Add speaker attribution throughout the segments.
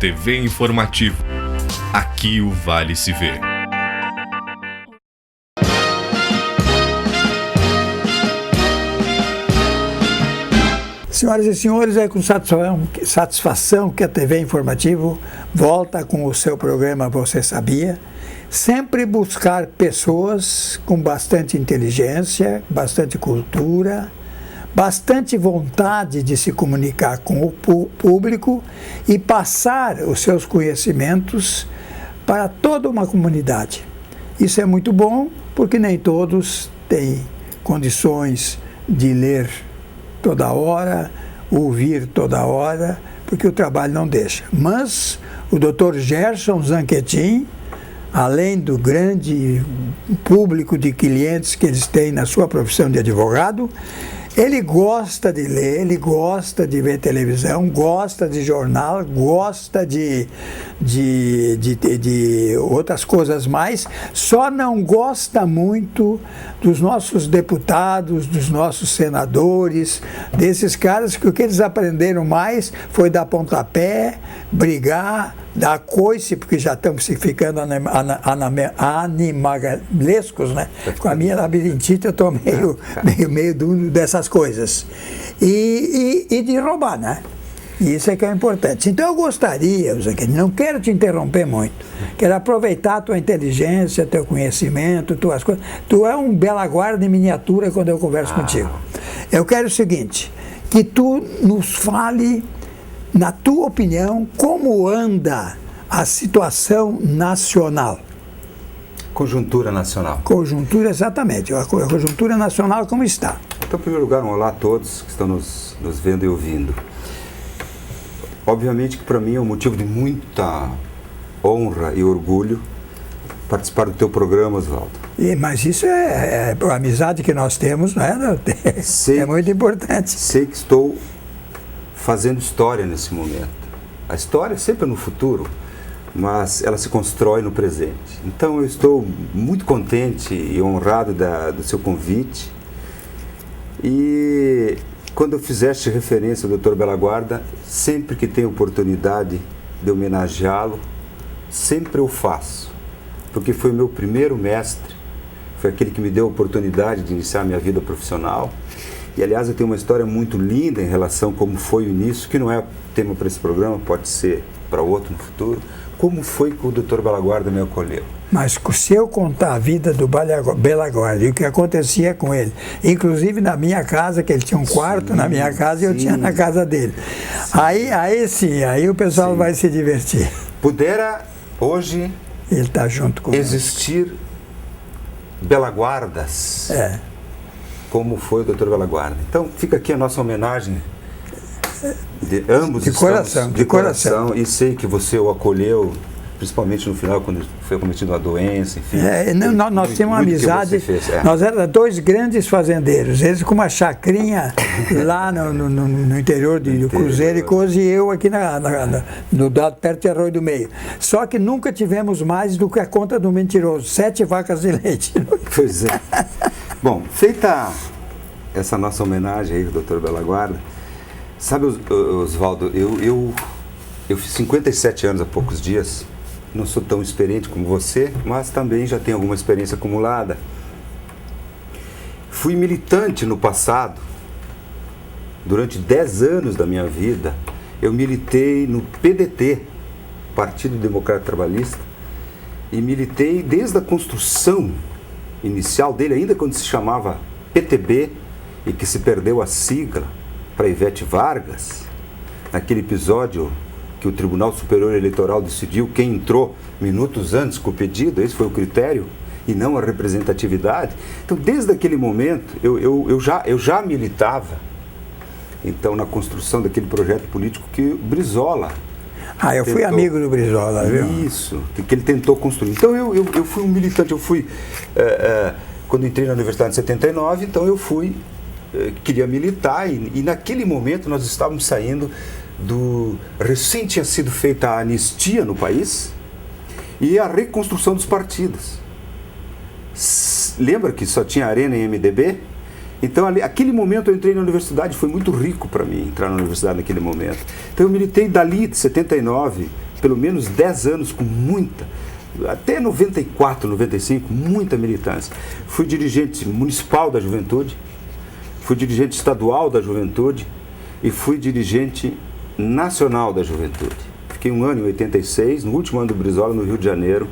Speaker 1: TV Informativo. Aqui o Vale se vê.
Speaker 2: Senhoras e senhores, é com satisfação que a TV Informativo volta com o seu programa Você Sabia? Sempre buscar pessoas com bastante inteligência, bastante cultura, bastante vontade de se comunicar com o público e passar os seus conhecimentos para toda uma comunidade. Isso é muito bom porque nem todos têm condições de ler toda hora, ouvir toda hora, porque o trabalho não deixa. Mas o Dr. Gerson Zanquetin, além do grande público de clientes que eles têm na sua profissão de advogado, ele gosta de ler, ele gosta de ver televisão, gosta de jornal, gosta de outras coisas mais, só não gosta muito dos nossos deputados, dos nossos senadores, desses caras que o que eles aprenderam mais foi dar pontapé, brigar, dar coice, porque já estamos ficando animalescos, né? Com a minha labirintite eu estou meio dessas coisas. E de roubar, né? Isso é que é importante. Então eu gostaria, não quero te interromper muito, quero aproveitar a tua inteligência, teu conhecimento, tuas coisas. Tu é um Bela Guarda em miniatura quando eu converso contigo. Eu quero o seguinte, que tu nos fale, na tua opinião, como anda a situação nacional?
Speaker 3: Conjuntura nacional.
Speaker 2: Conjuntura, exatamente. A conjuntura nacional como está?
Speaker 3: Então, em primeiro lugar, um olá a todos que estão nos vendo e ouvindo. Obviamente que para mim é um motivo de muita honra e orgulho participar do teu programa, Oswaldo.
Speaker 2: Mas isso é a amizade que nós temos, não é? É muito importante.
Speaker 3: Sei que estou fazendo história nesse momento. A história sempre é no futuro, mas ela se constrói no presente. Então eu estou muito contente e honrado do seu convite. E quando eu fizeste referência ao Dr. Bela Guarda, sempre que tenho oportunidade de homenageá-lo, sempre eu faço. Porque foi o meu primeiro mestre, foi aquele que me deu a oportunidade de iniciar a minha vida profissional. E, aliás, eu tenho uma história muito linda em relação a como foi o início, que não é tema para esse programa, pode ser para outro no futuro. Como foi que o Dr. Bela Guarda me acolheu?
Speaker 2: Mas se eu contar a vida do Bela Guarda e o que acontecia com ele, inclusive na minha casa, que ele tinha um quarto na minha casa e eu tinha na casa dele. Aí o pessoal vai se divertir.
Speaker 3: Pudera hoje
Speaker 2: ele tá junto com
Speaker 3: existir Bela Guardas. Como foi o Dr. Bela Guarda. Então, fica aqui a nossa homenagem de ambos. De coração. E sei que você o acolheu, principalmente no final, quando foi cometido uma doença, enfim.
Speaker 2: Nós tínhamos uma amizade. Nós éramos dois grandes fazendeiros. Eles com uma chacrinha lá no interior do Cruzeiro e coisa, e eu aqui no dado perto de Arroio do Meio. Só que nunca tivemos mais do que a conta do mentiroso, 7 vacas de leite.
Speaker 3: Pois é. Bom, feita essa nossa homenagem aí ao Dr. Bela Guarda, sabe, Oswaldo, eu fiz 57 anos há poucos dias, não sou tão experiente como você, mas também já tenho alguma experiência acumulada. Fui militante no passado, durante 10 anos da minha vida, eu militei no PDT, Partido Democrata Trabalhista, e militei desde a construção inicial dele, ainda quando se chamava PTB, e que se perdeu a sigla para Ivete Vargas, naquele episódio que o Tribunal Superior Eleitoral decidiu quem entrou minutos antes com o pedido, esse foi o critério, e não a representatividade. Então, desde aquele momento, eu já militava, então, na construção daquele projeto político que o Brizola
Speaker 2: eu fui amigo do Brizola, viu?
Speaker 3: Isso, que ele tentou construir. Então eu fui um militante, quando entrei na universidade em 79, então eu queria militar e naquele momento nós estávamos saindo recém tinha sido feita a anistia no país e a reconstrução dos partidos. Lembra que só tinha Arena e MDB? Então, aquele momento eu entrei na universidade, foi muito rico para mim entrar na universidade naquele momento. Então, eu militei dali de 79 pelo menos 10 anos com muita, até 94, 95, muita militância. Fui dirigente municipal da juventude, fui dirigente estadual da juventude e fui dirigente nacional da juventude. Fiquei um ano em 86, no último ano do Brizola, no Rio de Janeiro.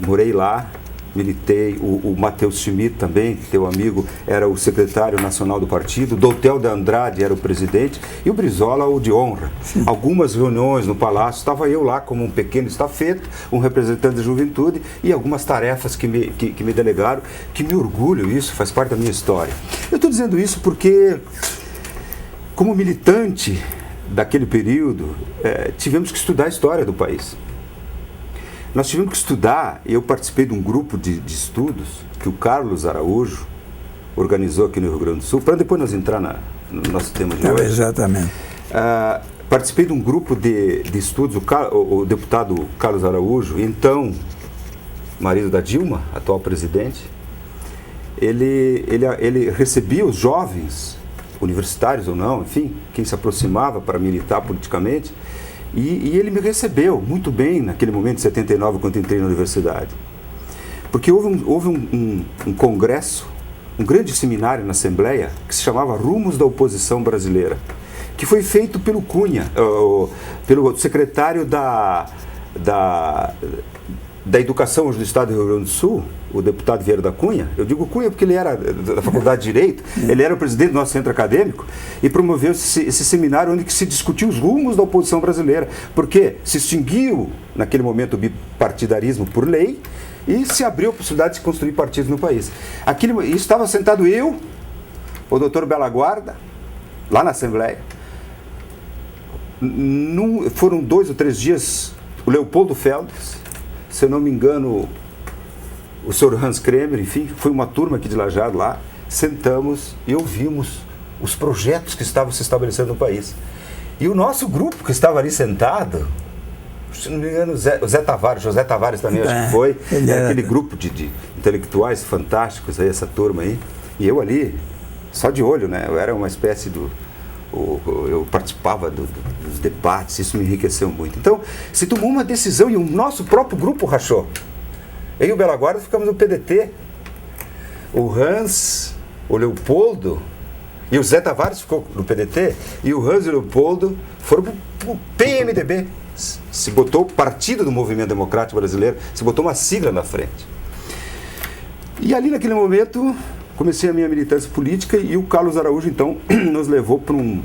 Speaker 3: Morei lá, militei. O Matheus Schmidt também, teu amigo, era o secretário nacional do partido. Doutel de Andrade era o presidente e o Brizola o de honra. Sim. Algumas reuniões no Palácio, estava eu lá como um pequeno estafeto, um representante da juventude e algumas tarefas que me delegaram, que me orgulho, isso faz parte da minha história. Eu estou dizendo isso porque, como militante daquele período, tivemos que estudar a história do país. Nós tivemos que estudar, e eu participei de um grupo de estudos que o Carlos Araújo organizou aqui no Rio Grande do Sul, para depois nós entrar no nosso tema de hoje.
Speaker 2: Exatamente.
Speaker 3: Participei de um grupo de estudos, o deputado Carlos Araújo, então marido da Dilma, atual presidente, ele recebia os jovens, universitários ou não, enfim, quem se aproximava para militar politicamente, e ele me recebeu muito bem naquele momento de 79, quando entrei na universidade. Porque houve um congresso, um grande seminário na Assembleia, que se chamava Rumos da Oposição Brasileira, que foi feito pelo Cunha, pelo secretário da Educação hoje do Estado do Rio Grande do Sul, o deputado Vieira da Cunha. Eu digo Cunha porque ele era da Faculdade de Direito, ele era o presidente do nosso centro acadêmico e promoveu esse seminário onde se discutiu os rumos da oposição brasileira, porque se extinguiu naquele momento o bipartidarismo por lei e se abriu a possibilidade de se construir partidos no país. E estava sentado eu, o doutor Bela Guarda, lá na Assembleia. Foram 2 ou 3 dias, o Leopoldo Feldes, se eu não me engano, o senhor Hans Kremer, enfim, foi uma turma aqui de Lajeado lá, sentamos e ouvimos os projetos que estavam se estabelecendo no país. E o nosso grupo que estava ali sentado, se não me engano, José Tavares também, acho que foi, aquele grupo de intelectuais fantásticos, aí, essa turma aí, e eu ali, só de olho, né, eu era uma espécie eu participava dos debates, isso me enriqueceu muito. Então, se tomou uma decisão e o nosso próprio grupo rachou. Eu e o Bela Guarda ficamos no PDT. O Hans, o Leopoldo e o Zé Tavares ficou no PDT e o Hans e o Leopoldo foram para o PMDB. Se botou o Partido do Movimento Democrático Brasileiro, se botou uma sigla na frente. E ali naquele momento comecei a minha militância política e o Carlos Araújo, então, nos levou para um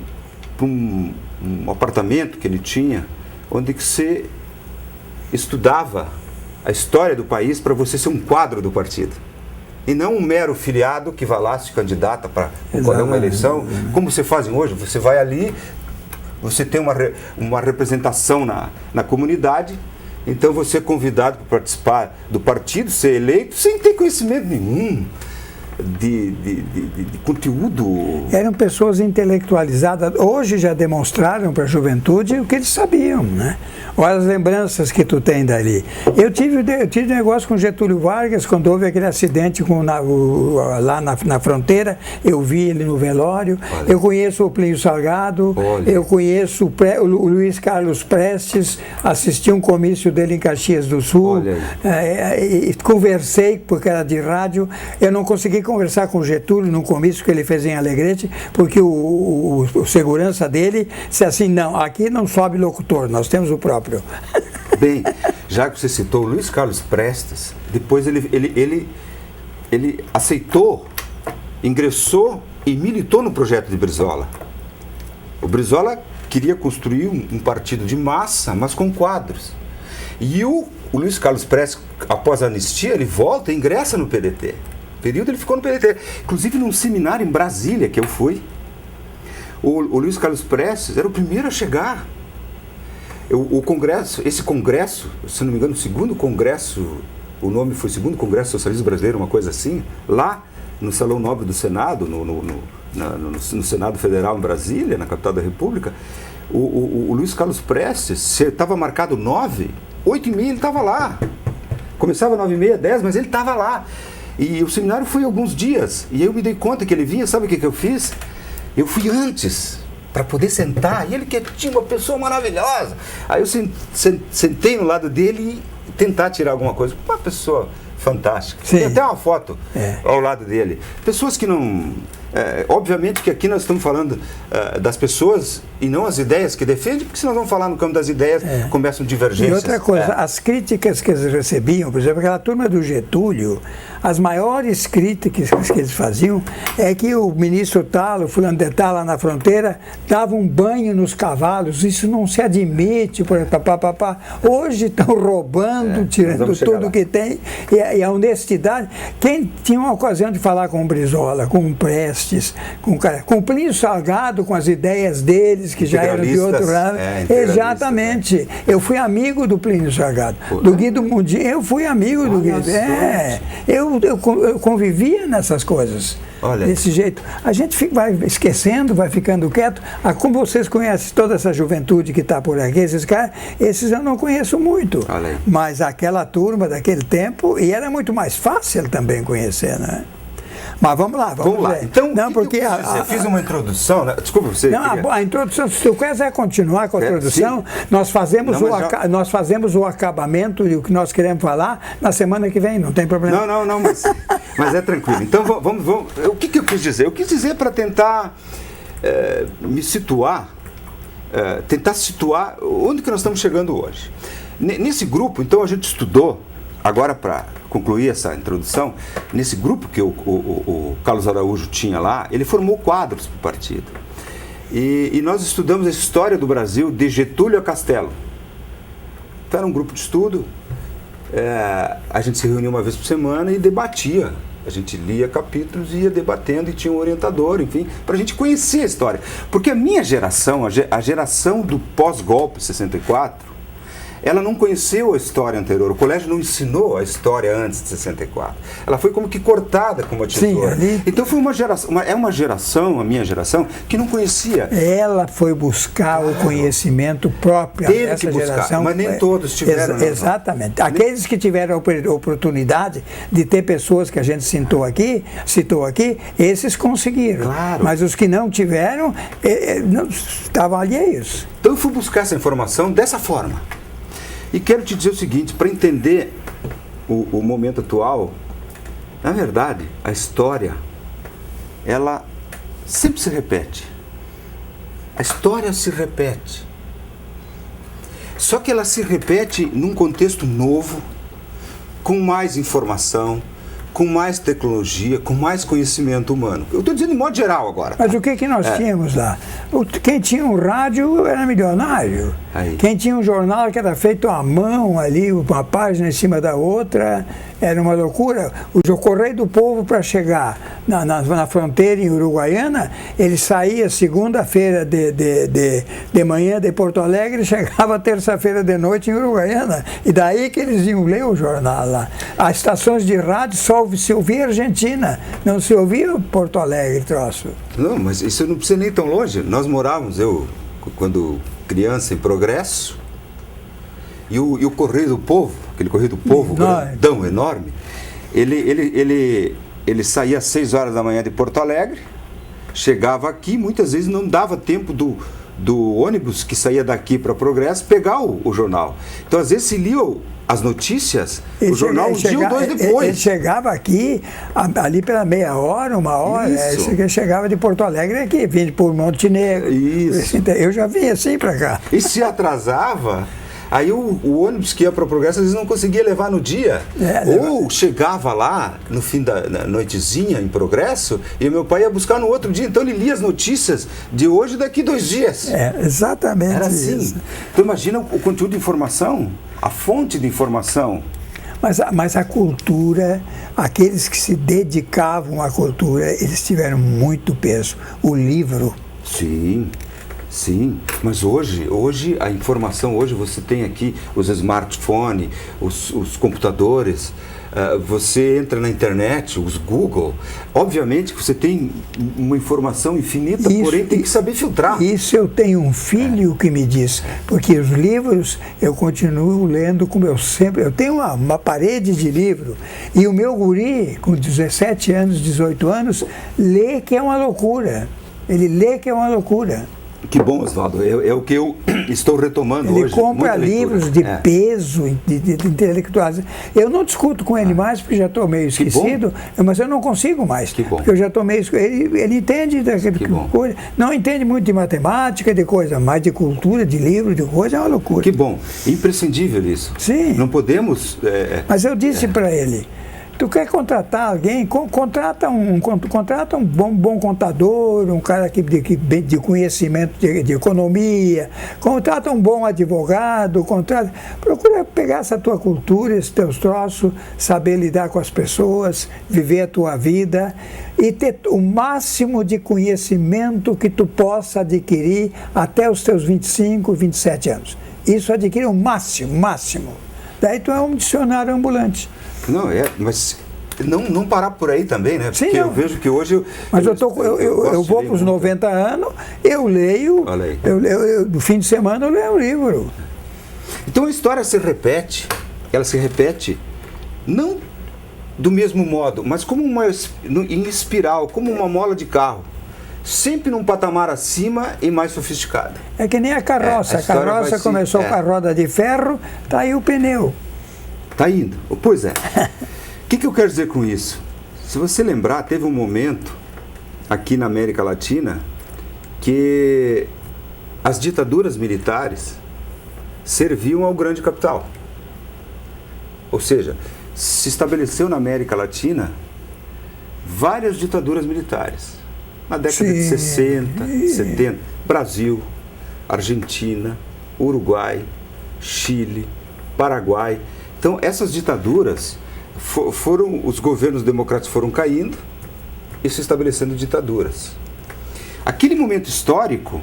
Speaker 3: apartamento que ele tinha, onde que você estudava a história do país para você ser um quadro do partido. E não um mero filiado que vai lá, se candidata para concorrer a uma eleição. Como vocês fazem hoje, você vai ali, você tem uma representação na comunidade, então você é convidado para participar do partido, ser eleito, sem ter conhecimento nenhum de conteúdo.
Speaker 2: Eram pessoas intelectualizadas. Hoje já demonstraram para a juventude o que eles sabiam, né? Olha as lembranças que tu tem dali. Eu tive negócio com Getúlio Vargas quando houve aquele acidente lá na fronteira. Eu vi ele no velório. Olha. Eu conheço o Plínio Salgado. Olha. Eu conheço o Luiz Carlos Prestes. Assisti um comício dele em Caxias do Sul. Conversei porque era de rádio. Eu não consegui conversar com o Getúlio num comício que ele fez em Alegrete, porque o segurança dele disse assim, não, aqui não sobe locutor, nós temos o próprio.
Speaker 3: Bem, já que você citou o Luiz Carlos Prestes, depois ele aceitou, ingressou e militou no projeto de Brizola. O Brizola queria construir um partido de massa, mas com quadros. E o Luiz Carlos Prestes, após a anistia, ele volta e ingressa no PDT. Período ele ficou no PDT, inclusive num seminário em Brasília que eu fui. O Luiz Carlos Prestes era o primeiro a chegar. Esse congresso, se não me engano, o segundo congresso, o nome foi Segundo Congresso Socialista Brasileiro, uma coisa assim, lá no Salão Nobre do Senado, no Senado Federal em Brasília, na capital da República, o Luiz Carlos Prestes, estava marcado 9, 8h30 ele estava lá. Começava 9h30, 10, mas ele estava lá. E o seminário foi alguns dias, e eu me dei conta que ele vinha, sabe o que eu fiz? Eu fui antes, para poder sentar, e ele que tinha uma pessoa maravilhosa. Aí eu sentei no lado dele e tentar tirar alguma coisa. Uma pessoa fantástica.
Speaker 2: Sim.
Speaker 3: Tem até uma foto ao lado dele. Pessoas que não... obviamente que aqui nós estamos falando das pessoas e não as ideias que defendem, porque se nós vamos falar no campo das ideias, começam divergências.
Speaker 2: E outra coisa, as críticas que eles recebiam, por exemplo, aquela turma do Getúlio, as maiores críticas que eles faziam é que o ministro tal, o fulano de tal lá na fronteira, dava um banho nos cavalos. Isso não se admite. Hoje estão roubando, tirando tudo que tem. E a honestidade. Quem tinha uma ocasião de falar com o Brizola, com o Prestes, com o Plínio Salgado, com as ideias deles, que já eram de outro lado. Exatamente. Eu fui amigo do Plínio Salgado. Do Guido Mundinho, eu fui amigo do Guido. Eu convivia nessas coisas. Desse jeito. A gente vai esquecendo, vai ficando quieto. Como vocês conhecem toda essa juventude que está por aqui, esses caras, esses eu não conheço muito. Mas aquela turma daquele tempo, e era muito mais fácil também conhecer, né? Mas vamos lá.
Speaker 3: Então,
Speaker 2: não, porque
Speaker 3: eu fiz uma introdução, né? Desculpa, você...
Speaker 2: Não, a introdução, se tu quiser continuar com a introdução, nós fazemos o acabamento e o que nós queremos falar na semana que vem, não tem problema.
Speaker 3: Não, mas é tranquilo. Então, vamos. O que eu quis dizer? Eu quis dizer para tentar me situar, tentar situar onde que nós estamos chegando hoje. Nesse grupo, então, a gente estudou, agora para concluir essa introdução, nesse grupo que o Carlos Araújo tinha lá, ele formou quadros para o partido. E nós estudamos a história do Brasil de Getúlio a Castelo. Então era um grupo de estudo, a gente se reunia uma vez por semana e debatia. A gente lia capítulos e ia debatendo e tinha um orientador, enfim, para a gente conhecer a história. Porque a minha geração, a geração do pós-golpe 64, ela não conheceu a história anterior, o colégio não ensinou a história antes de 64. Ela foi como que cortada com uma tesoura. Então foi uma geração, a minha geração, que não conhecia.
Speaker 2: Ela foi buscar o conhecimento próprio dessa geração.
Speaker 3: Mas nem todos tiveram.
Speaker 2: Exatamente. Aqueles que tiveram a oportunidade de ter pessoas que a gente citou aqui, esses conseguiram.
Speaker 3: Claro.
Speaker 2: Mas os que não tiveram, estavam alheios.
Speaker 3: Então eu fui buscar essa informação dessa forma. E quero te dizer o seguinte, para entender o momento atual, na verdade, a história, ela sempre se repete. A história se repete. Só que ela se repete num contexto novo, com mais informação, com mais tecnologia, com mais conhecimento humano. Eu estou dizendo de modo geral agora.
Speaker 2: Mas o que nós tínhamos lá? Quem tinha um rádio era milionário. Quem tinha um jornal que era feito à mão ali, uma página em cima da outra, era uma loucura. O Correio do Povo, para chegar na fronteira em Uruguaiana, ele saía segunda-feira de manhã de Porto Alegre e chegava terça-feira de noite em Uruguaiana. E daí que eles iam ler o jornal lá. As estações de rádio só se ouvia Argentina, não se ouvia Porto Alegre, troço.
Speaker 3: Não, mas isso não precisa nem tão longe. Nós morávamos, quando criança, em Progresso, e o Correio do Povo, aquele Correio do Povo, grandão, enorme, ele saía às 6 horas da manhã de Porto Alegre, chegava aqui, muitas vezes não dava tempo do ônibus que saía daqui para Progresso pegar o jornal. Então, às vezes, se lia as notícias, o jornal um dia ou dois depois.
Speaker 2: Ele chegava aqui, ali pela meia hora, uma hora, ele chegava de Porto Alegre aqui, vindo por Montenegro.
Speaker 3: Isso.
Speaker 2: Eu já vinha assim para cá.
Speaker 3: E se atrasava, aí o ônibus que ia para o Progresso, às vezes não conseguia levar no dia. Ou chegava lá, no fim da noitezinha, em Progresso, e meu pai ia buscar no outro dia. Então ele lia as notícias de hoje e daqui 2 dias.
Speaker 2: Exatamente.
Speaker 3: Era assim.
Speaker 2: Isso.
Speaker 3: Então imagina o conteúdo de informação, a fonte de informação.
Speaker 2: Mas a cultura, aqueles que se dedicavam à cultura, eles tiveram muito peso. O livro.
Speaker 3: Sim, mas hoje a informação, hoje você tem aqui os smartphones, os computadores, você entra na internet, os Google, obviamente que você tem uma informação infinita, porém tem que saber filtrar.
Speaker 2: Isso eu tenho um filho que me diz, porque os livros eu continuo lendo como eu sempre, eu tenho uma parede de livro, e o meu guri, com 17 anos, 18 anos, lê que é uma loucura, ele lê que é uma loucura.
Speaker 3: Que bom, Oswaldo. É o que eu estou retomando hoje.
Speaker 2: Ele compra livros de peso, de intelectuais. Eu não discuto com ele mais, porque já estou meio esquecido, mas eu não consigo mais. Porque eu já estou meio esquecido. Ele entende daquele coisa. Não entende muito de matemática, de coisa, mas de cultura, de livro, de coisa, é uma loucura.
Speaker 3: Que bom. Imprescindível isso.
Speaker 2: Sim.
Speaker 3: Não podemos...
Speaker 2: Mas eu disse para ele... Tu quer contratar alguém, contrata um bom contador, um cara de conhecimento de economia, contrata um bom advogado, procura pegar essa tua cultura, esses teus troços, saber lidar com as pessoas, viver a tua vida e ter o máximo de conhecimento que tu possa adquirir até os teus 25, 27 anos. Isso adquire o máximo. Daí tu é um dicionário ambulante.
Speaker 3: Não, mas não parar por aí também, né? Porque
Speaker 2: Sim,
Speaker 3: eu vejo que hoje...
Speaker 2: Mas eu vou para os 90 anos, eu leio, no fim de semana eu leio um livro.
Speaker 3: Então a história ela se repete, não do mesmo modo, mas como em espiral, como uma mola de carro. Sempre num patamar acima e mais sofisticada.
Speaker 2: É que nem a carroça. A carroça começou com a roda de ferro, tá aí o pneu.
Speaker 3: Está indo. Pois é. O que eu quero dizer com isso? Se você lembrar, teve um momento aqui na América Latina que as ditaduras militares serviam ao grande capital. Ou seja, se estabeleceu na América Latina várias ditaduras militares. Na década de 60, 70, Brasil, Argentina, Uruguai, Chile, Paraguai. Então, essas ditaduras os governos democráticos foram caindo e se estabelecendo ditaduras. Aquele momento histórico,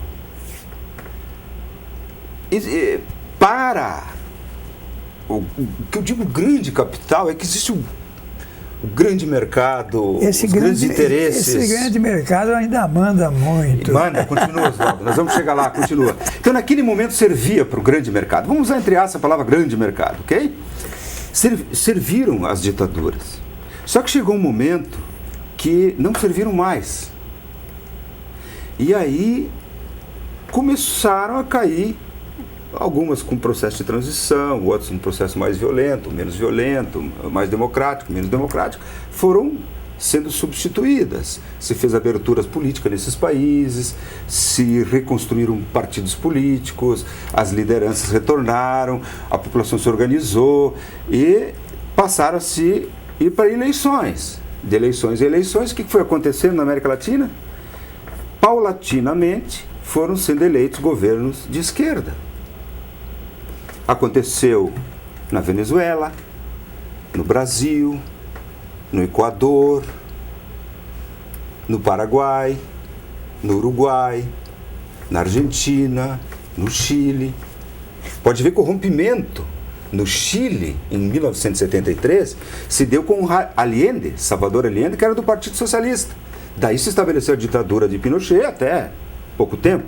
Speaker 3: para o que eu digo grande capital, é que existe o grande mercado, os grandes interesses.
Speaker 2: Esse grande mercado ainda manda muito.
Speaker 3: Continua, Oswaldo, nós vamos chegar lá, continua. Então, naquele momento, servia para o grande mercado. Vamos usar entre aspas a palavra grande mercado, ok? Serviram as ditaduras. Só que chegou um momento que não serviram mais. E aí começaram a cair, algumas com processo de transição, outras com processo mais violento, menos violento, mais democrático, menos democrático, foram sendo substituídas. Se fez aberturas políticas nesses países, se reconstruíram partidos políticos, as lideranças retornaram, a população se organizou e passaram a se ir para eleições. De eleições em eleições, o que foi acontecendo na América Latina? Paulatinamente foram sendo eleitos governos de esquerda. Aconteceu na Venezuela, no Brasil, no Equador, no Paraguai, no Uruguai, na Argentina, no Chile. Pode ver que o rompimento no Chile, em 1973, se deu com Allende, Salvador Allende, que era do Partido Socialista. Daí se estabeleceu a ditadura de Pinochet até pouco tempo.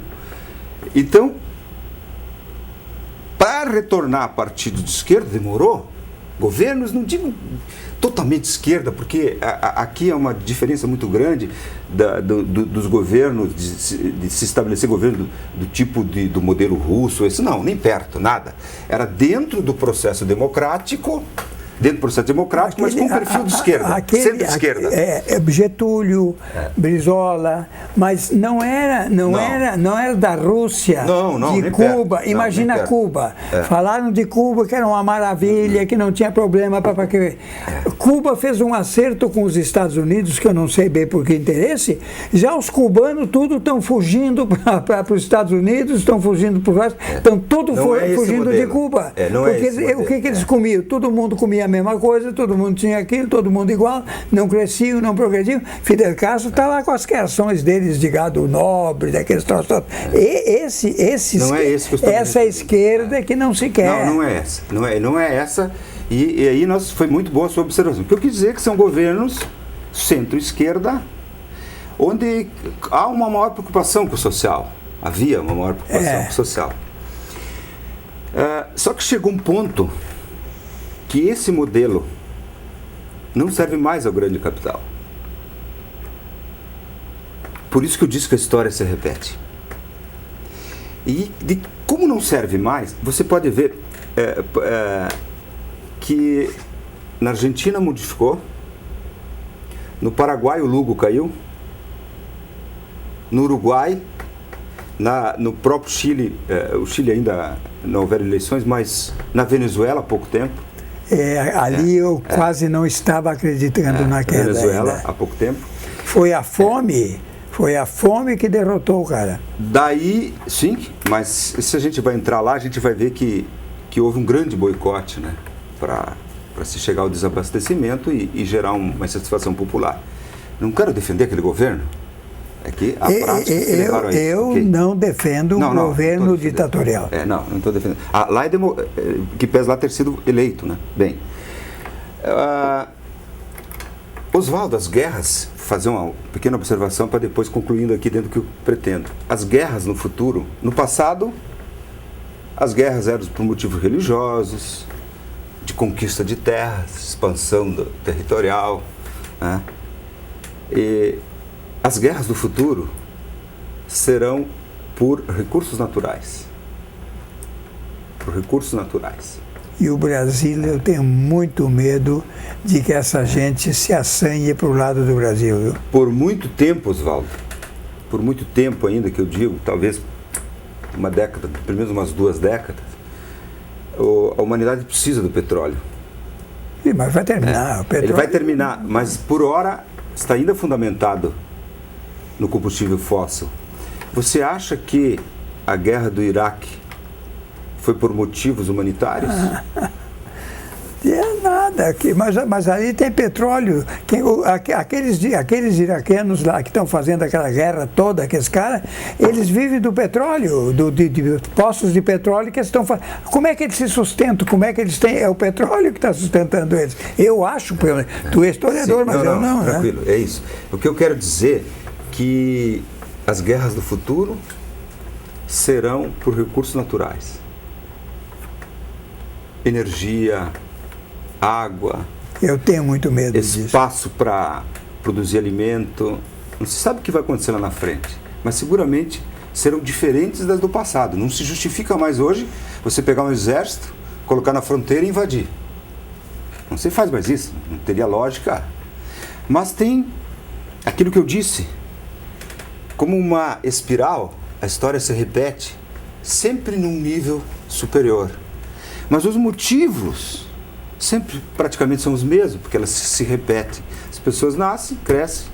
Speaker 3: Então, para retornar a partido de esquerda, demorou. Governos, não digo totalmente de esquerda, porque aqui é uma diferença muito grande dos governos, de se estabelecer governo do tipo do modelo russo, esse não, nem perto, nada. Era dentro do processo democrático, mas com perfil de esquerda, centro-esquerda.
Speaker 2: Getúlio, Brizola, mas não era da Rússia, de Cuba. Imagina Cuba. Falaram de Cuba que era uma maravilha, que não tinha problema para que. Cuba fez um acerto com os Estados Unidos, que eu não sei bem por que interesse. Já os cubanos tudo estão fugindo para os Estados Unidos, estão fugindo para o resto, estão todos fugindo de Cuba. Porque o que eles comiam? Todo mundo comia a mesma coisa, todo mundo tinha aquilo, todo mundo igual, não cresciam, não progrediam. Fidel Castro está lá com as criações deles de gado nobre, daqueles troços. Essa esquerda que não se quer.
Speaker 3: Não é essa. Não é essa. E aí foi muito boa a sua observação. O que eu quis dizer é que são governos centro-esquerda, onde há uma maior preocupação com o social. Havia uma maior preocupação com o social. Só que chegou um ponto que esse modelo não serve mais ao grande capital. Por isso que eu disse que a história se repete. E como não serve mais, você pode ver que na Argentina modificou, no Paraguai o Lugo caiu, no Uruguai, no próprio Chile, o Chile ainda não houveram eleições, mas na Venezuela há pouco tempo.
Speaker 2: Ali eu quase não estava acreditando naquela.
Speaker 3: Venezuela
Speaker 2: ainda.
Speaker 3: há pouco tempo.
Speaker 2: Foi a fome que derrotou o cara.
Speaker 3: Daí, sim, mas se a gente vai entrar lá, a gente vai ver que houve um grande boicote, né, para se chegar ao desabastecimento e gerar uma insatisfação popular. Não quero defender aquele governo. É que a prática se levaram a isso.
Speaker 2: Eu não defendo um governo ditatorial.
Speaker 3: Não estou defendendo. Lá que pesa lá ter sido eleito, né? Bem, Oswaldo, as guerras, fazer uma pequena observação para depois concluindo aqui dentro do que eu pretendo. As guerras no futuro, no passado, as guerras eram por motivos religiosos, de conquista de terras, expansão territorial, né? E as guerras do futuro serão por recursos naturais. Por recursos naturais.
Speaker 2: E o Brasil, eu tenho muito medo de que essa gente se assanhe para o lado do Brasil. Viu?
Speaker 3: Por muito tempo, Oswaldo, por muito tempo ainda que eu digo, talvez uma década, pelo menos umas 2 décadas, a humanidade precisa do petróleo.
Speaker 2: Sim, mas vai terminar. O petróleo...
Speaker 3: Ele vai terminar, mas por hora está ainda fundamentado no combustível fóssil. Você acha que a guerra do Iraque foi por motivos humanitários?
Speaker 2: Nada, mas ali tem petróleo. Aqueles iraquianos lá que estão fazendo aquela guerra toda, aqueles caras, eles vivem do petróleo, de poços de petróleo que eles estão fazendo. Como é que eles se sustentam? Como é que eles têm? É o petróleo que está sustentando eles. Eu acho, tu és historiador, sim, mas eu não.
Speaker 3: Tranquilo,
Speaker 2: né?
Speaker 3: É isso. O que eu quero dizer que as guerras do futuro serão por recursos naturais. Energia, água.
Speaker 2: Eu tenho muito medo disso.
Speaker 3: Espaço para produzir alimento. Não se sabe o que vai acontecer lá na frente, mas seguramente serão diferentes das do passado. Não se justifica mais hoje você pegar um exército, colocar na fronteira e invadir. Não se faz mais isso, não teria lógica. Mas tem aquilo que eu disse. Como uma espiral, a história se repete, sempre num nível superior. Mas os motivos sempre praticamente são os mesmos, porque elas se repetem. As pessoas nascem, crescem,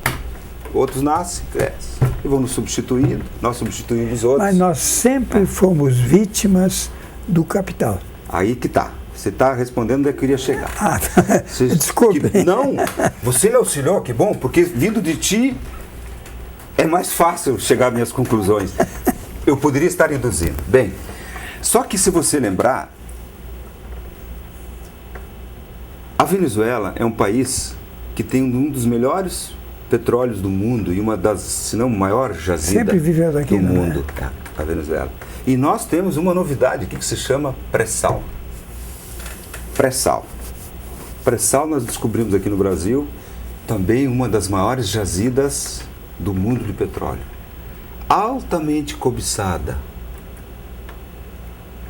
Speaker 3: outros nascem, crescem, e vão nos substituindo, nós substituímos os outros.
Speaker 2: Mas nós sempre fomos vítimas do capital.
Speaker 3: Aí que tá. Você está respondendo onde eu queria chegar.
Speaker 2: Desculpe.
Speaker 3: Não, você me auxiliou, que bom, porque vindo de ti é mais fácil chegar às minhas conclusões. Eu poderia estar induzindo. Bem, só que se você lembrar, a Venezuela é um país que tem um dos melhores petróleos do mundo e uma das, se não maior jazida do mundo, a Venezuela. E nós temos uma novidade aqui que se chama pré-sal. Pré-sal. Pré-sal nós descobrimos aqui no Brasil, também uma das maiores jazidas do mundo de petróleo. Altamente cobiçada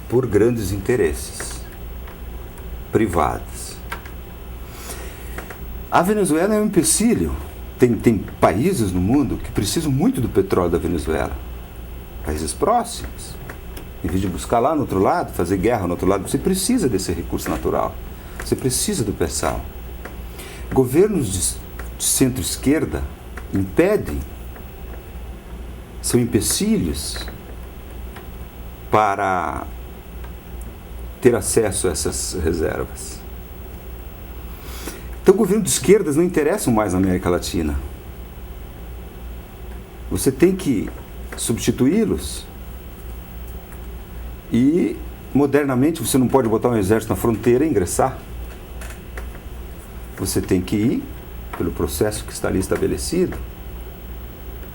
Speaker 3: por grandes interesses privados. A Venezuela é um empecilho. Tem países no mundo que precisam muito do petróleo da Venezuela. Países próximos. Em vez de buscar lá no outro lado, fazer guerra no outro lado, você precisa desse recurso natural. Você precisa do pré-sal. Governos de centro-esquerda impedem, são empecilhos para ter acesso a essas reservas. Então, o governo de esquerdas não interessam mais na América Latina. Você tem que substituí-los e, modernamente, você não pode botar um exército na fronteira e ingressar. Você tem que ir pelo processo que está ali estabelecido,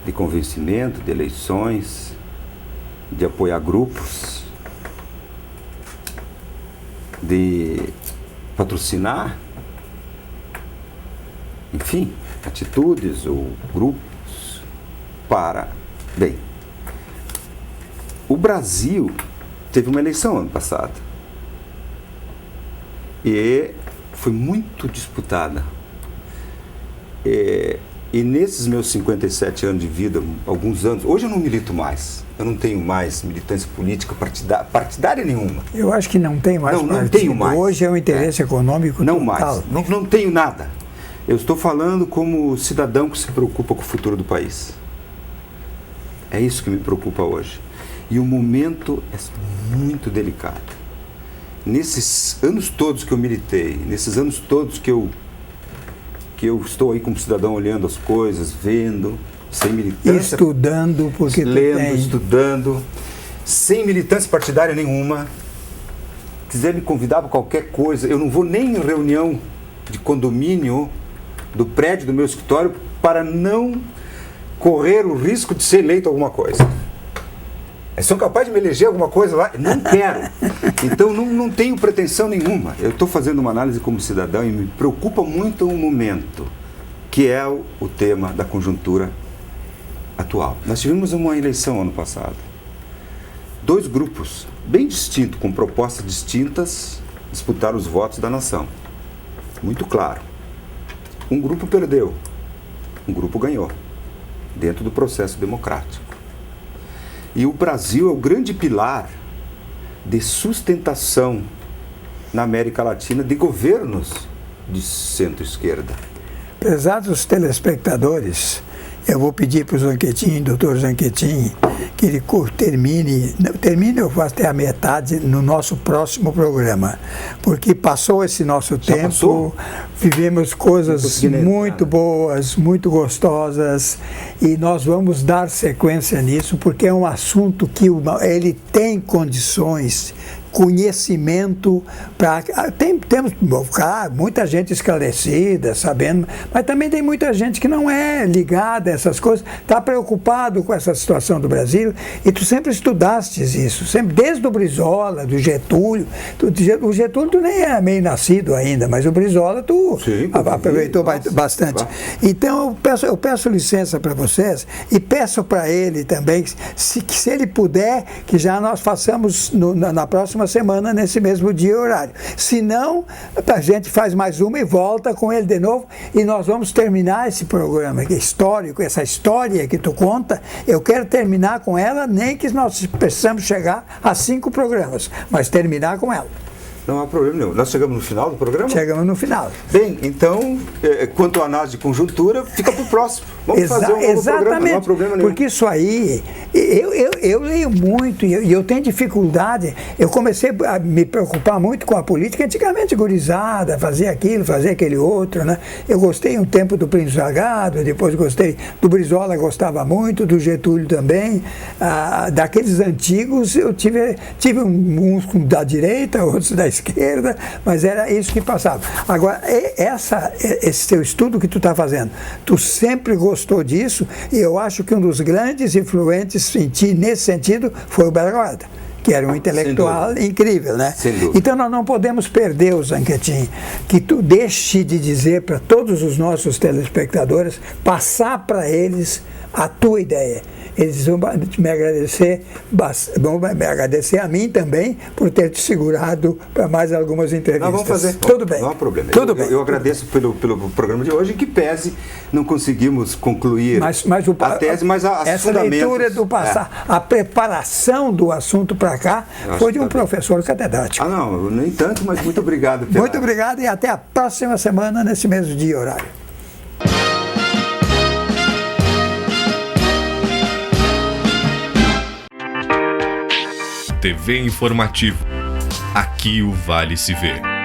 Speaker 3: de convencimento, de eleições, de apoiar grupos, de patrocinar, enfim, atitudes ou grupos para... Bem, O Brasil teve uma eleição ano passado. E foi muito disputada. E nesses meus 57 anos de vida, alguns anos, hoje eu não milito mais. Eu não tenho mais militância política partidária nenhuma.
Speaker 2: Eu acho que não tem mais
Speaker 3: não tenho mais.
Speaker 2: Hoje é um interesse econômico
Speaker 3: não
Speaker 2: total.
Speaker 3: Mais. Não tenho nada. Eu estou falando como cidadão que se preocupa com o futuro do país. É isso que me preocupa hoje. E o momento é muito delicado. Nesses anos todos que eu militei, nesses anos todos que eu estou aí como cidadão olhando as coisas, vendo, sem militância.
Speaker 2: Estudando, porque
Speaker 3: lendo, estudando, sem militância partidária nenhuma. Quiser me convidar para qualquer coisa, eu não vou nem em reunião de condomínio do prédio do meu escritório para não correr o risco de ser eleito alguma coisa. São capazes de me eleger alguma coisa lá? Não quero. Então não tenho pretensão nenhuma. Eu estou fazendo uma análise como cidadão e me preocupa muito o momento, que é o tema da conjuntura atual. Nós tivemos uma eleição ano passado. 2 grupos bem distintos, com propostas distintas, disputaram os votos da nação. Muito claro. Um grupo perdeu, um grupo ganhou, dentro do processo democrático. E o Brasil é o grande pilar de sustentação na América Latina de governos de centro-esquerda.
Speaker 2: Prezados telespectadores, eu vou pedir para o Zanquetin, doutor Zanquetin, que ele termine, eu faço até a metade no nosso próximo programa, porque passou esse nosso tempo, vivemos coisas muito boas, muito gostosas, e nós vamos dar sequência nisso, porque é um assunto que ele tem condições, conhecimento temos muita gente esclarecida, sabendo, mas também tem muita gente que não é ligada a essas coisas, está preocupado com essa situação do Brasil, e tu sempre estudaste isso, sempre, desde o Brizola, do Getúlio. O Getúlio tu nem era meio nascido ainda, mas o Brizola tu aproveitou bastante. Então eu peço licença para vocês e peço para ele também, se ele puder, que já nós façamos na próxima semana, nesse mesmo dia e horário. Se não, a gente faz mais uma e volta com ele de novo, e nós vamos terminar esse programa que é histórico, essa história que tu conta, eu quero terminar com ela, nem que nós precisamos chegar a 5 programas, mas terminar com ela.
Speaker 3: Não há problema nenhum. Nós chegamos no final do programa?
Speaker 2: Chegamos no final.
Speaker 3: Bem, então, quanto à análise de conjuntura, fica para o próximo. Vamos fazer um novo programa, não há problema nenhum.
Speaker 2: Porque isso aí, eu leio muito e eu tenho dificuldade. Eu comecei a me preocupar muito com a política, antigamente gurizada, fazia aquilo, fazia aquele outro, né? Eu gostei um tempo do Príncipe Salgado, depois gostei do Brizola, gostava muito, do Getúlio também. Daqueles antigos, eu tive uns da direita, outros da esquerda, mas era isso que passava. Agora, esse teu estudo que tu está fazendo, tu sempre gostou disso, e eu acho que um dos grandes influentes em ti nesse sentido foi o Bergoglio, que era um intelectual incrível, né? Então nós não podemos perder, o Zanquetin, que tu deixe de dizer para todos os nossos telespectadores, passar para eles a tua ideia. Eles vão me agradecer a mim também por ter te segurado para mais algumas entrevistas.
Speaker 3: Nós vamos fazer.
Speaker 2: Tudo bem.
Speaker 3: Não há problema.
Speaker 2: Tudo bem.
Speaker 3: Eu agradeço pelo programa de hoje, que pese não conseguimos concluir a tese, mas
Speaker 2: essa leitura do passado, a preparação do assunto para cá foi de um professor catedrático.
Speaker 3: Não, nem tanto, mas muito obrigado.
Speaker 2: Muito obrigado, e até a próxima semana nesse mesmo dia e horário.
Speaker 1: TV Informativo. Aqui o Vale se vê.